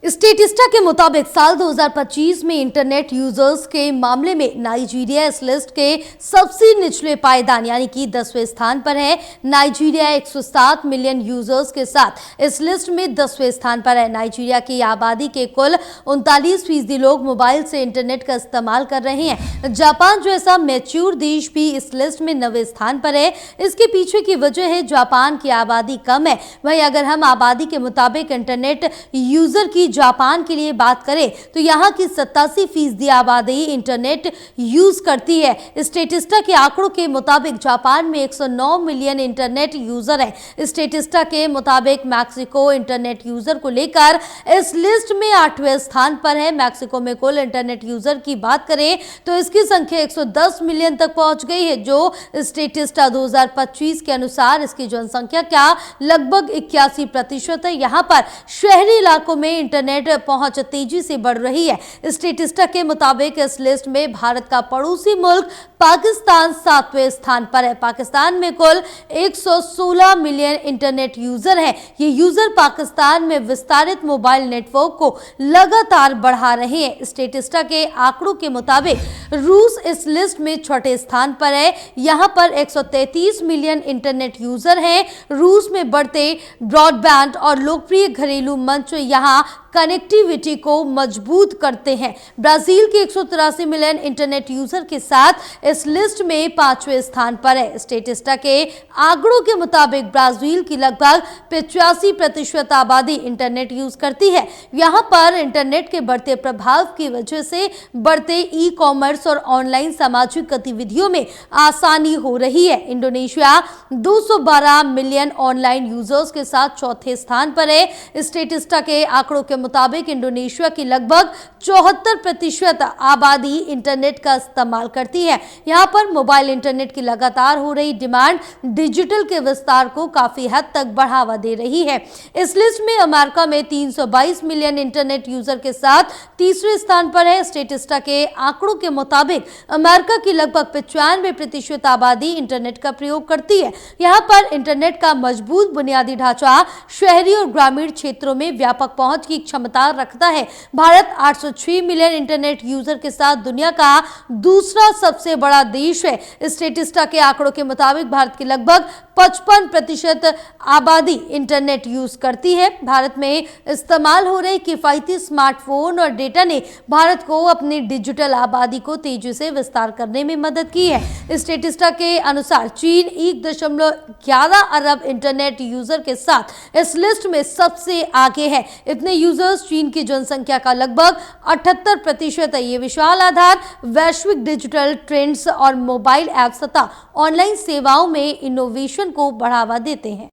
Statista के मुताबिक साल 2025 में इंटरनेट यूजर्स के मामले में नाइजीरिया इस लिस्ट के सबसे निचले पायदान यानी कि 10वें स्थान पर है। नाइजीरिया 107 मिलियन यूजर्स के साथ इस लिस्ट में 10वें स्थान पर है। नाइजीरिया की आबादी के कुल 39% लोग मोबाइल से इंटरनेट का इस्तेमाल कर रहे हैं। जापान जैसा मैच्योर देश भी इस लिस्ट में 9वें स्थान पर है। इसके पीछे की वजह है जापान की आबादी कम है। वहीं अगर हम आबादी के मुताबिक इंटरनेट यूजर की जापान के लिए बात करें तो यहां की 87% आबादी इंटरनेट यूज करती है। स्टेटिस्टा के आंकड़ों के मुताबिक जापान में 109 मिलियन इंटरनेट यूजर है। स्टेटिस्टा के मुताबिक मैक्सिको इंटरनेट यूजर को लेकर इस लिस्ट में 8वें स्थान पर है। मैक्सिको में कुल इंटरनेट यूजर की बात करें तो इसकी संख्या 110 मिलियन तक पहुंच गई है, जो स्टेटिस्टा 2025 के अनुसार इसकी जनसंख्या का लगभग 81% है। यहां पर शहरी इलाकों में इंटरनेट पहुंच तेजी से बढ़ रही है। स्टेटिस्टा के मुताबिक इस लिस्ट में भारत का पड़ोसी मुल्क पाकिस्तान 7वें स्थान पर है। पाकिस्तान में कुल 116 मिलियन इंटरनेट यूजर हैं। ये यूजर पाकिस्तान में विस्तारित मोबाइल नेटवर्क को लगातार बढ़ा रहे हैं। स्टेटिस्टा के आंकड़ों के मुताबिक रूस इस लिस्ट में 6ठे स्थान पर है। यहां पर 133 मिलियन इंटरनेट यूजर हैं। रूस में बढ़ते ब्रॉडबैंड और लोकप्रिय घरेलू मंच यहां कनेक्टिविटी को मजबूत करते हैं। ब्राजील के 183 मिलियन इंटरनेट यूजर के साथ इस लिस्ट में 5वें स्थान पर है। स्टेटिस्टा के आंकड़ों के मुताबिक ब्राजील की लगभग 85% आबादी इंटरनेट यूज करती है। यहां पर इंटरनेट के बढ़ते प्रभाव की वजह से बढ़ते ई कॉमर्स और ऑनलाइन सामाजिक गतिविधियों में आसानी हो रही है। इंडोनेशिया 212 मिलियन ऑनलाइन यूजर्स के साथ चौथे स्थान पर है। स्टेटिस्टा के आंकड़ों के मुताबिक इंडोनेशिया की लगभग 74% आबादी इंटरनेट का इस्तेमाल करती है। यहां पर मोबाइल इंटरनेट की लगातार हो रही डिमांड डिजिटल के विस्तार को काफी हद तक बढ़ावा दे रही है। इस लिस्ट में अमेरिका में 322 मिलियन इंटरनेट यूजर के साथ तीसरे स्थान पर है। स्टेटिस्टा के आंकड़ों के मुताबिक अमेरिका की लगभग 95% आबादी इंटरनेट का प्रयोग करती है। यहां पर इंटरनेट का मजबूत बुनियादी ढांचा शहरी और ग्रामीण क्षेत्रों में व्यापक पहुंच की क्षमता रखता है। भारत 806 मिलियन इंटरनेट यूजर के साथ दुनिया का दूसरा सबसे बड़ा देश है। स्टेटिस्टा के आंकड़ों के मुताबिक भारत की लगभग 55% आबादी इंटरनेट यूज करती है। भारत में इस्तेमाल हो रहे किफायती स्मार्टफोन और डेटा ने भारत को अपनी डिजिटल आबादी को तेजी से विस्तार करने में मदद की है। स्टेटिस्टा के अनुसार चीन 1.11 अरब इंटरनेट यूजर के साथ इस लिस्ट में सबसे आगे है। इतने यूजर्स चीन की जनसंख्या का लगभग 78% है। ये विशाल आधार वैश्विक डिजिटल ट्रेंड्स और मोबाइल ऐप्स तथा ऑनलाइन सेवाओं में इनोवेशन को बढ़ावा देते हैं।